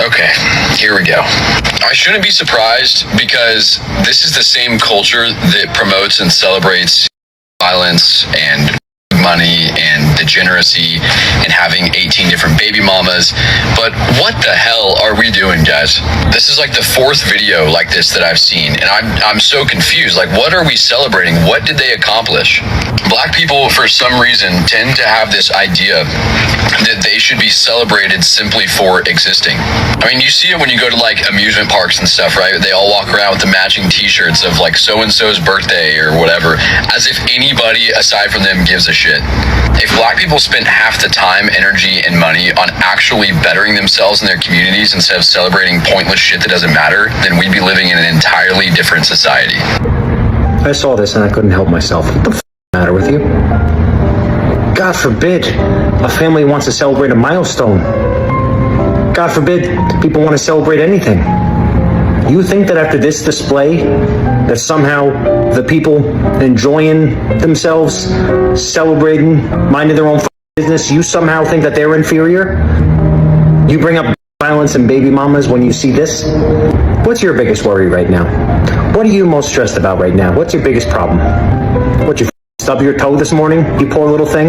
Okay, here we go. I shouldn't be surprised because this is the same culture that promotes and celebrates violence and money and degeneracy and having 18 different baby mamas. But what the hell are we doing, guys? This is like the fourth video like this that I've seen, and I'm so confused. Like, what are we celebrating? What did they accomplish? Black people, for some reason, tend to have this idea that they should be celebrated simply for existing. I mean, you see it when you go to like amusement parks and stuff, right? They all walk around with the matching t-shirts of like so-and-so's birthday or whatever, as if anybody aside from them gives a shit. If black people spent half the time, energy, and money on actually bettering themselves in their communities instead of celebrating pointless shit that doesn't matter, then we'd be living in an entirely different society. I saw this and I couldn't help myself. What the f*** is the matter with you? God forbid a family wants to celebrate a milestone. God forbid people want to celebrate anything. You think that after this display, that somehow the people enjoying themselves, celebrating, minding their own business, you somehow think that they're inferior? You bring up violence and baby mamas when you see this? What's your biggest worry right now? What are you most stressed about right now? What's your biggest problem? What, you stub your toe this morning, you poor little thing?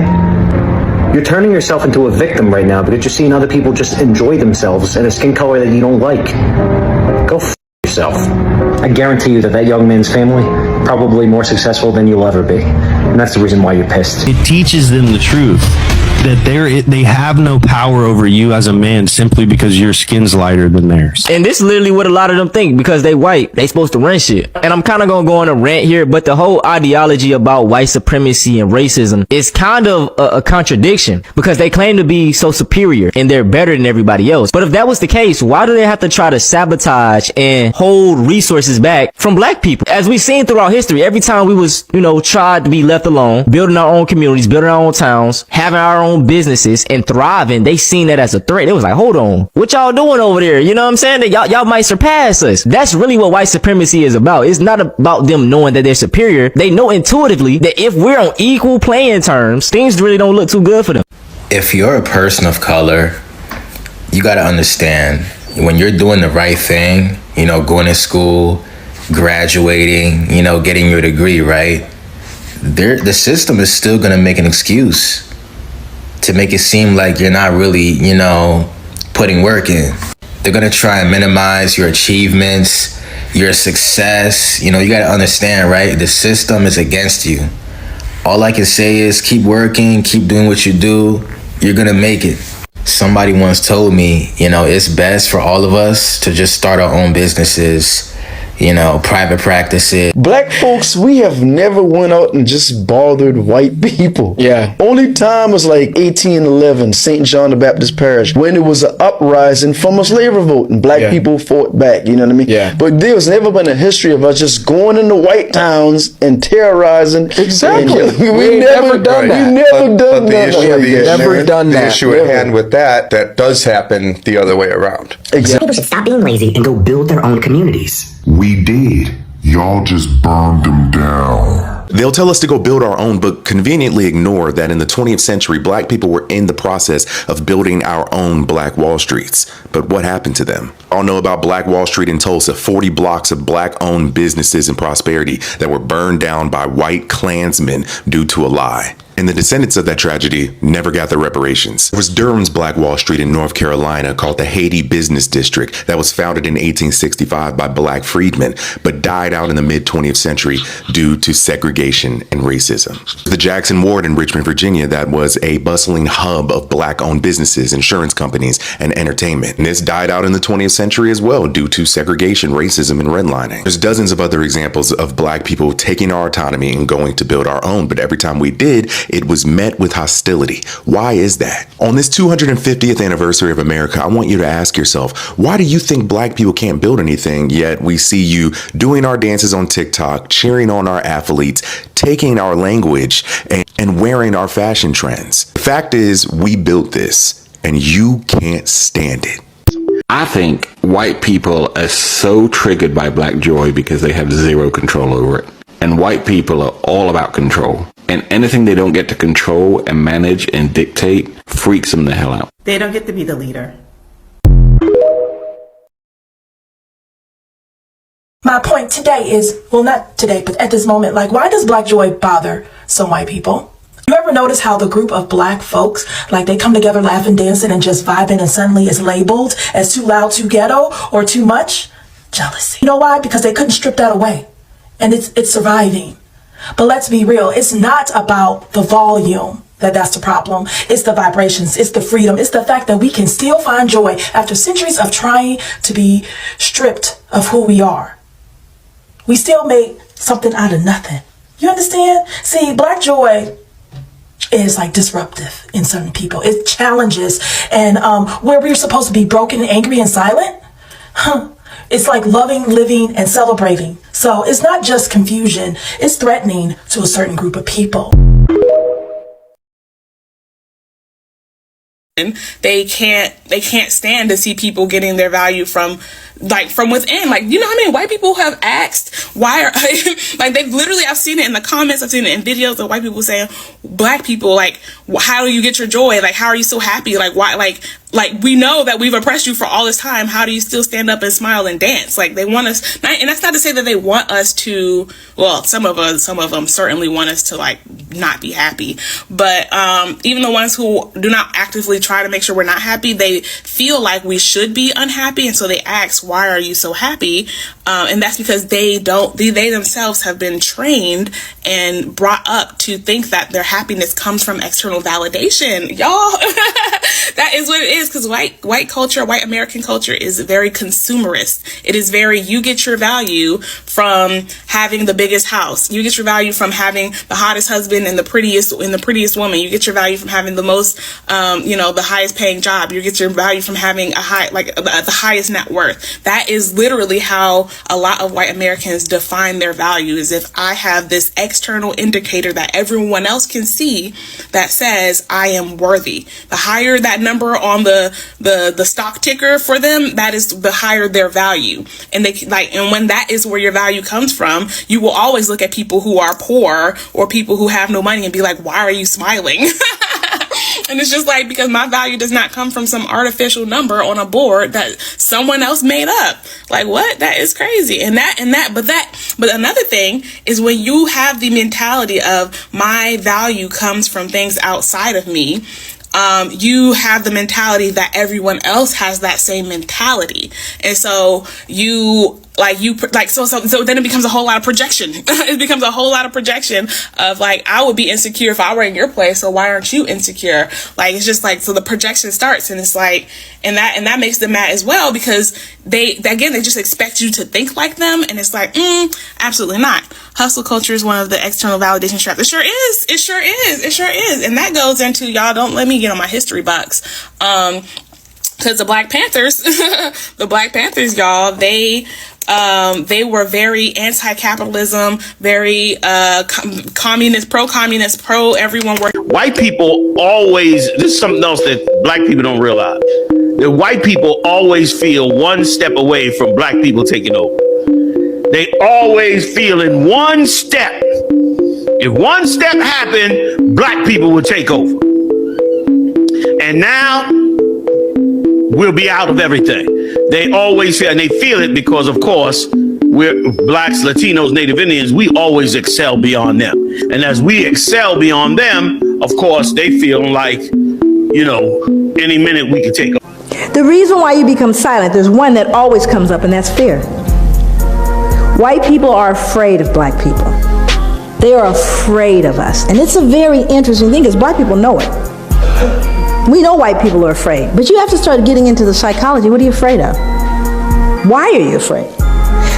You're turning yourself into a victim right now because you're seeing other people just enjoy themselves in a skin color that you don't like. Go f*** yourself. I guarantee you that that young man's family probably more successful than you'll ever be. And that's the reason why you're pissed. It teaches them the truth. That they have no power over you as a man simply because your skin's lighter than theirs. And this is literally what a lot of them think, because they white, they supposed to run shit. And I'm kind of gonna go on a rant here, but the whole ideology about white supremacy and racism is kind of a contradiction, because they claim to be so superior and they're better than everybody else. But if that was the case, why do they have to try to sabotage and hold resources back from black people? As we've seen throughout history, every time we was, tried to be left alone, building our own communities, building our own towns, having our own businesses and thriving, they seen that as a threat. It was like, hold on, what y'all doing over there? You know what I'm saying? That y'all might surpass us. That's really what white supremacy is about. It's not about them knowing that they're superior. They know intuitively that if we're on equal playing terms, things really don't look too good for them. If you're a person of color, you got to understand, when you're doing the right thing, going to school, graduating, getting your degree, right? The system is still going to make an excuse to make it seem like you're not really, putting work in. They're going to try and minimize your achievements, your success. You got to understand, right? The system is against you. All I can say is keep working, keep doing what you do. You're going to make it. Somebody once told me, it's best for all of us to just start our own businesses, private practices. Black folks, we have never went out and just bothered white people. Yeah. Only time was like 1811, St. John the Baptist Parish, when it was an uprising from a slave revolt and black people fought back, you know what I mean? Yeah. But there's never been a history of us just going into white towns and terrorizing. Exactly. And, we never done that. We never done that. The issue at hand with that does happen the other way around. Exactly. People should stop being lazy and go build their own communities. We did. Y'all just burned them down. They'll tell us to go build our own, but conveniently ignore that in the 20th century, black people were in the process of building our own Black Wall Streets. But what happened to them? All know about Black Wall Street in Tulsa, 40 blocks of black-owned businesses and prosperity that were burned down by white Klansmen due to a lie. And the descendants of that tragedy never got their reparations. There was Durham's Black Wall Street in North Carolina called the Haiti Business District that was founded in 1865 by black freedmen, but died out in the mid-20th century due to segregation and racism. The Jackson Ward in Richmond, Virginia, that was a bustling hub of black-owned businesses, insurance companies, and entertainment. And this died out in the 20th century as well due to segregation, racism, and redlining. There's dozens of other examples of black people taking our autonomy and going to build our own, but every time we did, it was met with hostility. Why is that? On this 250th anniversary of America, I want you to ask yourself, why do you think black people can't build anything, yet we see you doing our dances on TikTok, cheering on our athletes, taking our language, and wearing our fashion trends? The fact is, we built this, and you can't stand it. I think white people are so triggered by black joy because they have zero control over it. And white people are all about control. And anything they don't get to control and manage and dictate freaks them the hell out. They don't get to be the leader. My point today is, well, not today, but at this moment, like, why does Black joy bother some white people? You ever notice how the group of Black folks, like, they come together laughing, dancing, and just vibing, and suddenly it's labeled as too loud, too ghetto, or too much? Jealousy. You know why? Because they couldn't strip that away. And it's surviving. But let's be real. It's not about the volume that's the problem. It's the vibrations. It's the freedom. It's the fact that we can still find joy after centuries of trying to be stripped of who we are. We still make something out of nothing. You understand? See, Black joy is like disruptive in certain people. It challenges. And where we're supposed to be broken, angry, and silent, it's like loving, living, and celebrating. So it's not just confusion. It's threatening to a certain group of people. They can't stand to see people getting their value from within. Like, you know how many white people have asked why are like, they've literally, I've seen it in the comments, I've seen it in videos of white people saying, Black people, like, how do you get your joy? Like, how are you so happy? Like, why, like we know that we've oppressed you for all this time. How do you still stand up and smile and dance? Like, they want us, and that's not to say that they want us to, well, some of them certainly want us to, like, not be happy. But even the ones who do not actively try to make sure we're not happy, they feel like we should be unhappy. And so they ask, why are you so happy? And that's because they themselves have been trained and brought up to think that their happiness comes from external validation. Y'all, that is what it is. Because white culture, white American culture is very consumerist. It is very, you get your value from having the biggest house. You get your value from having the hottest husband and the prettiest woman. You get your value from having the most, the highest paying job. You get your value from having the highest net worth. That is literally how a lot of white Americans define their value, is if I have this external indicator that everyone else can see that says I am worthy. The higher that number on the stock ticker for them, that is the higher their value. And and when that is where your value comes from, you will always look at people who are poor or people who have no money and be like, why are you smiling? And it's just like, because my value does not come from some artificial number on a board that someone else made up. Like, what? That is crazy. But another thing is, when you have the mentality of my value comes from things outside of me, you have the mentality that everyone else has that same mentality. And so so then it becomes a whole lot of projection. It becomes a whole lot of projection of, like, I would be insecure if I were in your place, so why aren't you insecure? Like, it's just like, so the projection starts, and it's like, and that makes them mad as well, because they just expect you to think like them, and it's like, absolutely not. Hustle culture is one of the external validation traps. It sure is. And that goes into, y'all don't let me get on my history bucks. Because the Black Panthers, y'all, they were very anti-capitalism, very communist, pro-communist, pro-everyone working. White people always, this is something else that Black people don't realize. The white people always feel one step away from Black people taking over. They always feel in one step. If one step happened, Black people would take over. And now we'll be out of everything. They always feel, and they feel it because, of course, we're Blacks, Latinos, Native Indians, we always excel beyond them. And as we excel beyond them, of course, they feel like, any minute we could take over. The reason why you become silent, there's one that always comes up, and that's fear. White people are afraid of Black people. They are afraid of us. And it's a very interesting thing, because Black people know it. We know white people are afraid, but you have to start getting into the psychology. What are you afraid of? Why are you afraid?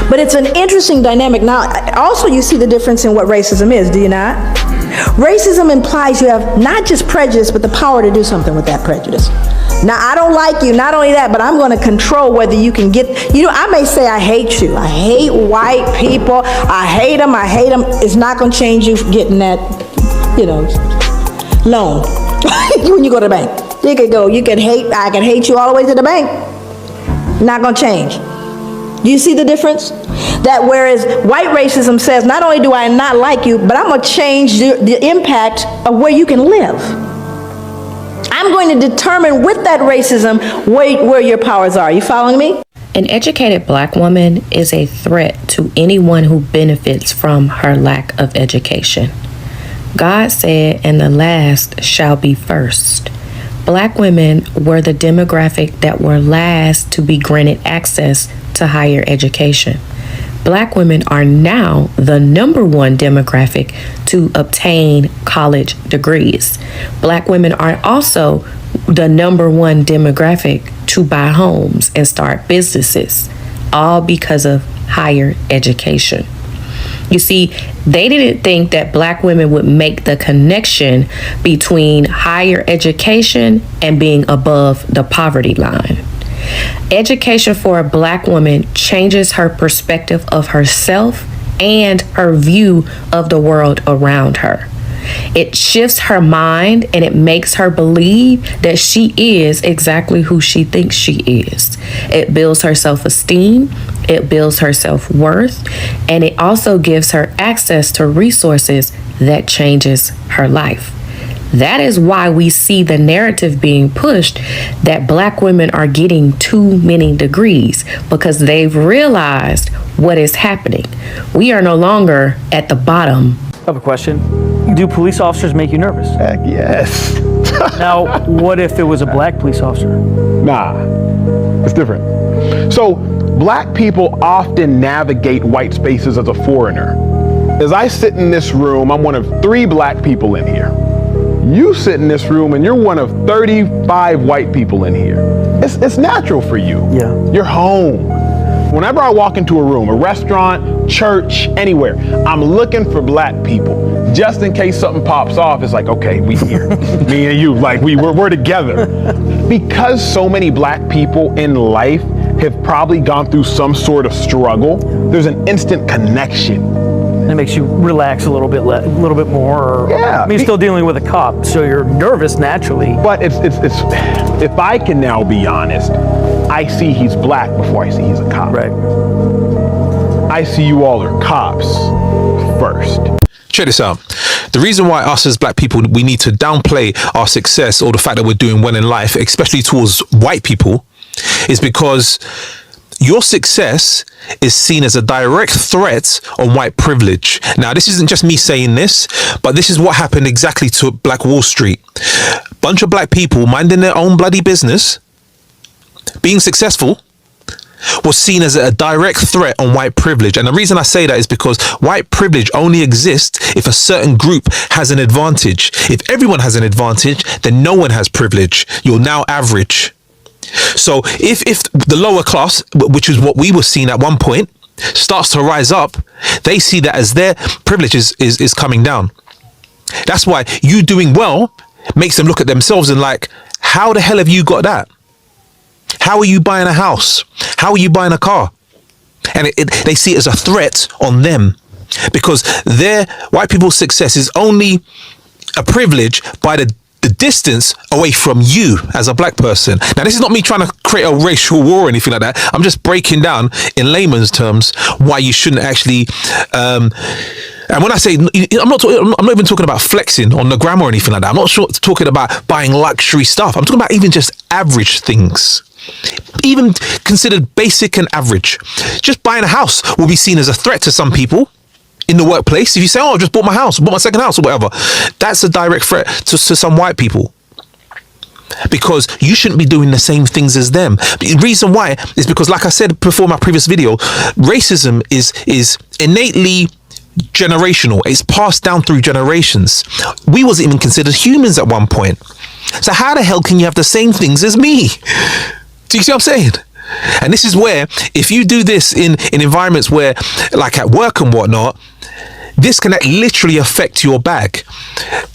But it's an interesting dynamic. Now, also you see the difference in what racism is, do you not? Racism implies you have not just prejudice, but the power to do something with that prejudice. Now, I don't like you, not only that, but I'm going to control whether you can get, I may say I hate you. I hate white people. I hate them. It's not going to change you getting that, loan. When you go to the bank, I can hate you all the way to the bank. Not gonna change. Do you see the difference? That whereas white racism says, not only do I not like you, but I'm gonna change the impact of where you can live. I'm going to determine with that racism where your powers are. You following me? An educated black woman is a threat to anyone who benefits from her lack of education. God said, "And the last shall be first." Black women were the demographic that were last to be granted access to higher education. Black women are now the number one demographic to obtain college degrees. Black women are also the number one demographic to buy homes and start businesses, all because of higher education. You see, they didn't think that black women would make the connection between higher education and being above the poverty line. Education for a black woman changes her perspective of herself and her view of the world around her. It shifts her mind and it makes her believe that she is exactly who she thinks she is. It builds her self-esteem, it builds her self-worth, and it also gives her access to resources that changes her life. That is why we see the narrative being pushed that black women are getting too many degrees, because they've realized what is happening. We are no longer at the bottom. I have a question. Do police officers make you nervous? Heck yes. Now, what if it was a black police officer? Nah, it's different. So, black people often navigate white spaces as a foreigner. As I sit in this room, I'm one of 3 black people in here. You sit in this room and you're one of 35 white people in here. It's natural for you. Yeah. You're home. Whenever I walk into a room, a restaurant, church, anywhere, I'm looking for black people. Just in case something pops off, it's like, okay, we here. Me and you, like we're together. Because so many black people in life have probably gone through some sort of struggle, there's an instant connection. It makes you relax a little bit more. Yeah. I mean, you're still dealing with a cop, so you're nervous naturally. But it's if I can now be honest, I see he's black before I see he's a cop. Right. I see you all are cops first. Check this out. The reason why us as black people, we need to downplay our success or the fact that we're doing well in life, especially towards white people, is because your success is seen as a direct threat on white privilege. Now, this isn't just me saying this, but this is what happened exactly to Black Wall Street. Bunch of black people minding their own bloody business, being successful, was seen as a direct threat on white privilege. And the reason I say that is because white privilege only exists if a certain group has an advantage. If everyone has an advantage, then no one has privilege. You're now average. So if the lower class, which is what we were seeing at one point, starts to rise up, they see that as their privilege is coming down. That's why you doing well makes them look at themselves and like, how the hell have you got that? How are you buying a house? How are you buying a car? And they see it as a threat on them, because their white people's success is only a privilege by the distance away from you as a black person. Now, this is not me trying to create a racial war or anything like that. I'm just breaking down in layman's terms why you shouldn't actually and when I say, I'm not even talking about flexing on the gram or anything like that. I'm not talking about buying luxury stuff. I'm talking about even just average things, even considered basic and average. Just buying a house will be seen as a threat to some people in the workplace. If you say, oh, I just bought my house, bought my second house or whatever, that's a direct threat to some white people, because you shouldn't be doing the same things as them. The reason why is because, like I said before my previous video, racism is innately generational. It's passed down through generations. We wasn't even considered humans at one point. So how the hell can you have the same things as me? Do you see what I'm saying? And this is where, if you do this in environments where, like at work and whatnot, this can literally affect your bag.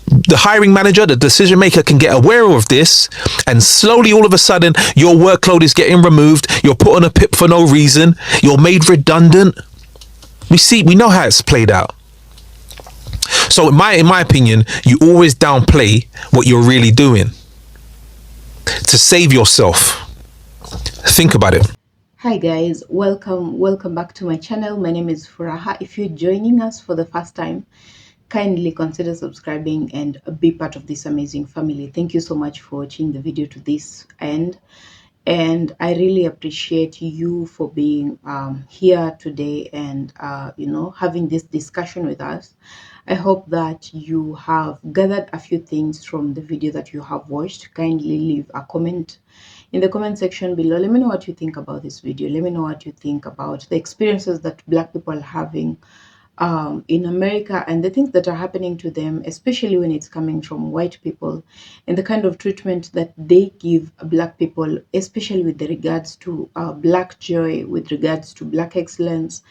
The hiring manager, the decision maker can get aware of this, and slowly, all of a sudden, your workload is getting removed. You're put on a PIP for no reason. You're made redundant. We know how it's played out. So in my opinion, you always downplay what you're really doing to save yourself. Think about it. Hi guys, welcome back to my channel. My name is Furaha. If you're joining us for the first time, kindly consider subscribing and be part of this amazing family. Thank you so much for watching the video to this end. And I really appreciate you for being here today and having this discussion with us. I hope that you have gathered a few things from the video that you have watched. Kindly leave a comment in the comment section below. Let me know what you think about this video. Let me know what you think about the experiences that Black people are having in America and the things that are happening to them, especially when it's coming from white people, and the kind of treatment that they give Black people, especially with regards to Black joy, with regards to Black excellence.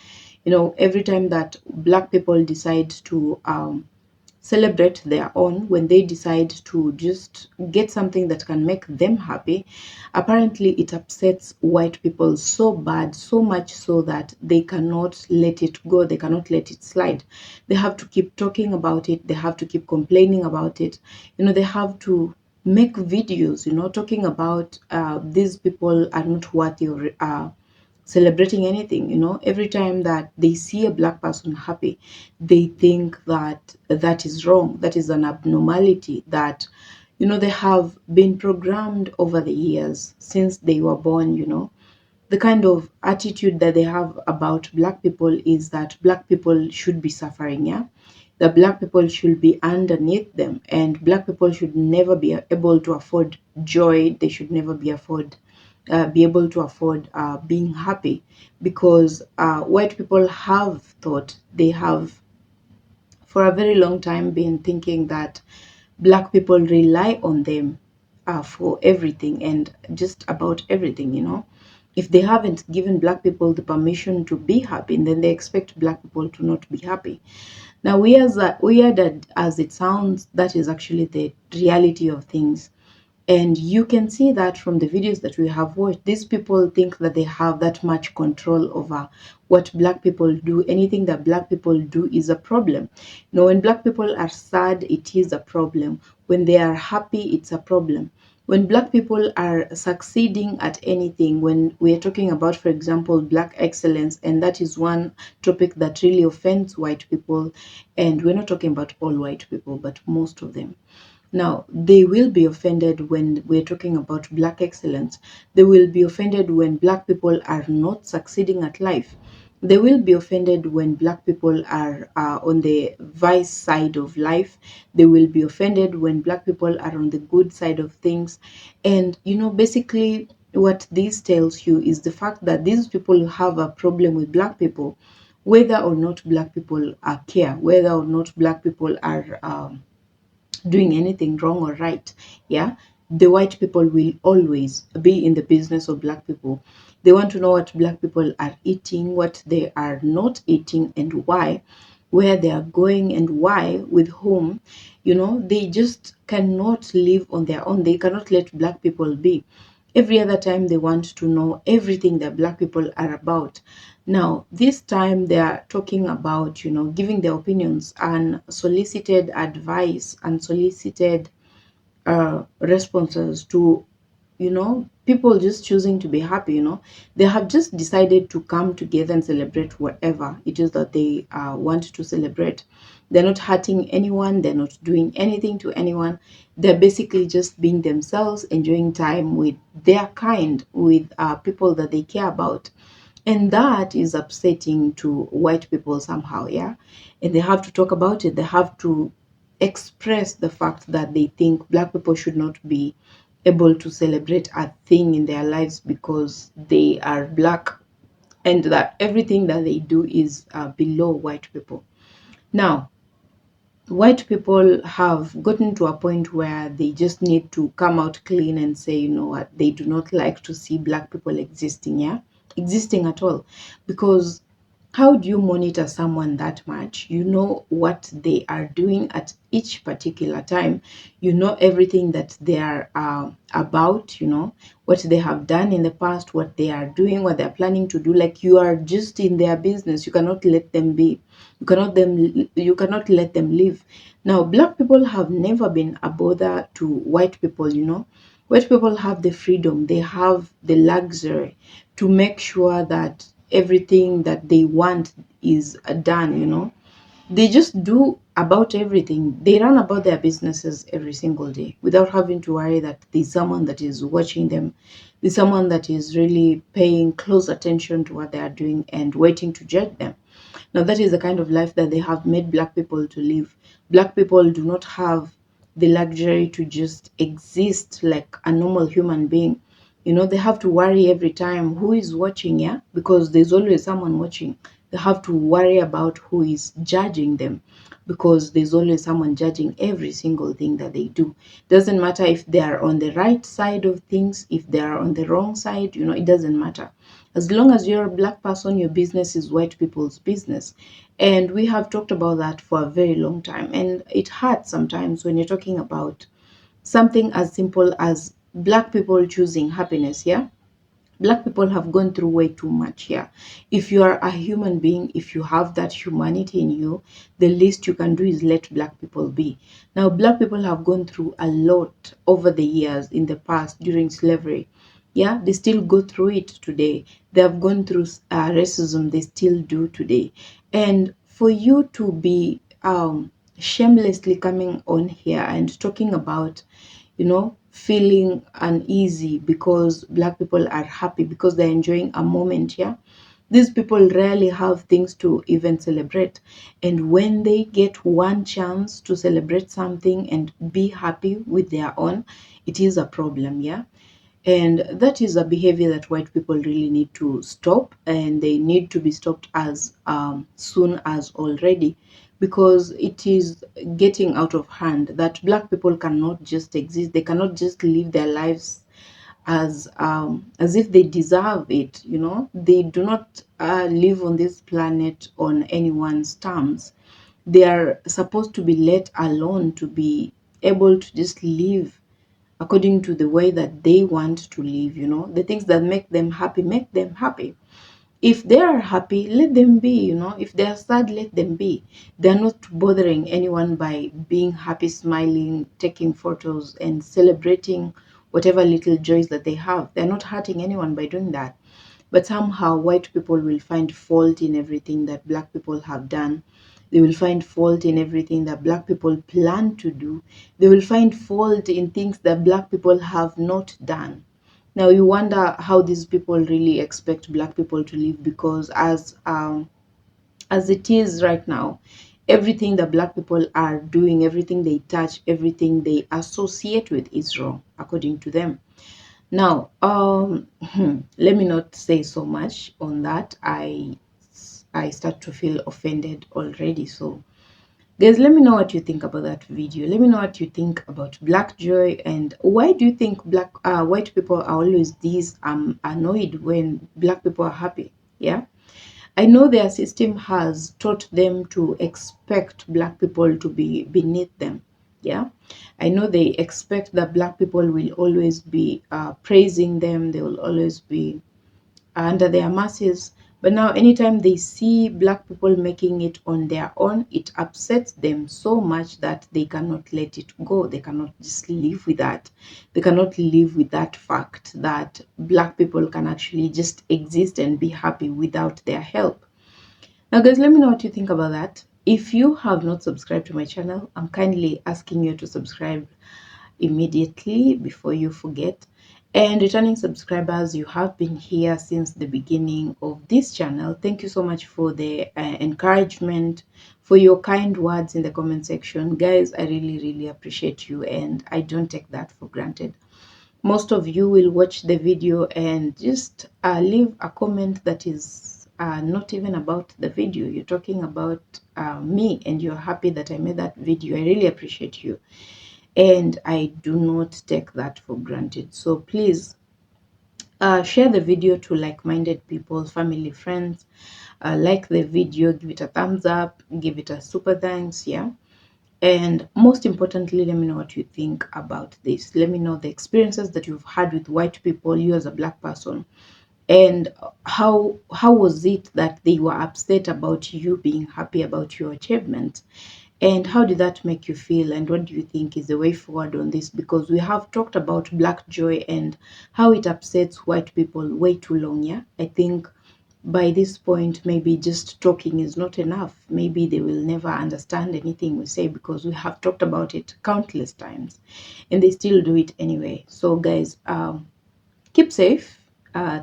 Every time that Black people decide to celebrate their own, when they decide to just get something that can make them happy, apparently it upsets white people so bad, so much so that they cannot let it go, they cannot let it slide. They have to keep talking about it, they have to keep complaining about it, they have to make videos, talking about these people are not worthy of celebrating anything. Every time that they see a Black person happy, they think that that is wrong, that is an abnormality, that they have been programmed over the years since they were born. The kind of attitude that they have about Black people is that Black people should be suffering, that Black people should be underneath them, and Black people should never be able to afford joy, they should never be able to afford being happy, because white people have thought, they have for a very long time been thinking that Black people rely on them for everything and just about everything. If they haven't given Black people the permission to be happy, then they expect Black people to not be happy. Now, weird as it sounds, that is actually the reality of things. And you can see that from the videos that we have watched. These people think that they have that much control over what Black people do. Anything that Black people do is a problem. When Black people are sad, it is a problem. When they are happy, it's a problem. When Black people are succeeding at anything, when we're talking about, for example, Black excellence, and that is one topic that really offends white people, and we're not talking about all white people, but most of them. Now, they will be offended when we're talking about Black excellence. They will be offended when Black people are not succeeding at life. They will be offended when Black people are on the vice side of life. They will be offended when Black people are on the good side of things. And, basically what this tells you is the fact that these people have a problem with Black people, whether or not Black people care, whether or not Black people are doing anything wrong or right. The white people will always be in the business of Black people. They want to know what Black people are eating, what they are not eating, and why, where they are going and why, with whom. They just cannot live on their own. They cannot let Black people be. Every other time they want to know everything that Black people are about. Now, this time they are talking about, giving their opinions, unsolicited advice, unsolicited responses to, people just choosing to be happy. They have just decided to come together and celebrate whatever it is that they want to celebrate. They're not hurting anyone. They're not doing anything to anyone. They're basically just being themselves, enjoying time with their kind, with people that they care about. And that is upsetting to white people somehow, and they have to talk about it. They have to express the fact that they think Black people should not be able to celebrate a thing in their lives because they are Black, and that everything that they do is below white people. Now, white people have gotten to a point where they just need to come out clean and say, you know what, they do not like to see Black people existing at all. Because how do you monitor someone that much? You know what they are doing at each particular time. You know everything that they are about, what they have done in the past, what they are doing, what they're planning to do. Like, you are just in their business. You cannot let them be. You cannot let them live. Now, Black people have never been a bother to white people, White people have the freedom, they have the luxury to make sure that everything that they want is done, They just do about everything. They run about their businesses every single day without having to worry that there's someone that is watching them. There's someone that is really paying close attention to what they are doing and waiting to judge them. Now, that is the kind of life that they have made Black people to live. Black people do not have the luxury to just exist like a normal human being. You know, they have to worry every time who is watching, yeah? Because there's always someone watching. They have to worry about who is judging them because there's always someone judging every single thing that they do. Doesn't matter if they are on the right side of things, if they are on the wrong side, you know, it doesn't matter. As long as you're a Black person, your business is white people's business. And we have talked about that for a very long time. And it hurts sometimes when you're talking about something as simple as Black people choosing happiness, yeah? Black people have gone through way too much here. If you are a human being, if you have that humanity in you, the least you can do is let Black people be. Now, Black people have gone through a lot over the years in the past during slavery. Yeah, they still go through it today. They have gone through racism, they still do today. And for you to be shamelessly coming on here and talking about, you know, feeling uneasy because Black people are happy because they're enjoying a moment here. These people rarely have things to even celebrate. And when they get one chance to celebrate something and be happy with their own, it is a problem, yeah? And that is a behavior that white people really need to stop, and they need to be stopped as soon as already, because it is getting out of hand that Black people cannot just exist. They cannot just live their lives as if they deserve it. You know, they do not live on this planet on anyone's terms. They are supposed to be let alone to be able to just live according to the way that they want to live. You know, the things that make them happy. If they are happy, let them be. You know, if they are sad, let them be. They're not bothering anyone by being happy, smiling, taking photos and celebrating whatever little joys that they have. They're not hurting anyone by doing that. But somehow white people will find fault in everything that Black people have done. They will find fault in everything that Black people plan to do. They will find fault in things that Black people have not done. Now you wonder how these people really expect Black people to live, because as it is right now, everything that Black people are doing, everything they touch, everything they associate with is wrong, according to them. Now, let me not say so much on that. I start to feel offended already. So, guys, let me know what you think about that video. Let me know what you think about Black Joy, and why do you think white people are always these annoyed when Black people are happy? Yeah, I know their system has taught them to expect Black people to be beneath them. Yeah, I know they expect that Black people will always be praising them. They will always be under their masses. But now anytime they see Black people making it on their own, it upsets them so much that they cannot let it go. They cannot just live with that. They cannot live with that fact that Black people can actually just exist and be happy without their help. Now guys, let me know what you think about that. If you have not subscribed to my channel, I'm kindly asking you to subscribe immediately before you forget. And returning subscribers, you have been here since the beginning of this channel. Thank you so much for the encouragement, for your kind words in the comment section. Guys, I really appreciate you, and I don't take that for granted. Most of you will watch the video and just leave a comment that is not even about the video. You're talking about me, and you're happy that I made that video. I really appreciate you, and I do not take that for granted. So please share the video to like-minded people, family, friends. Like the video, give it a thumbs up, give it a super thanks, yeah. And most importantly, let me know what you think about this. Let me know the experiences that you've had with white people, you as a Black person, and how was it that they were upset about you being happy about your achievement, and how did that make you feel, and what do you think is the way forward on this? Because we have talked about Black Joy and how it upsets white people way too long. Yeah, I think by this point, maybe just talking is not enough. Maybe they will never understand anything we say because we have talked about it countless times and they still do it anyway. So guys, keep safe.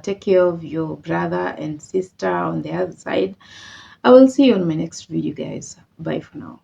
Take care of your brother and sister on the other side. I will see you on my next video, guys. Bye for now.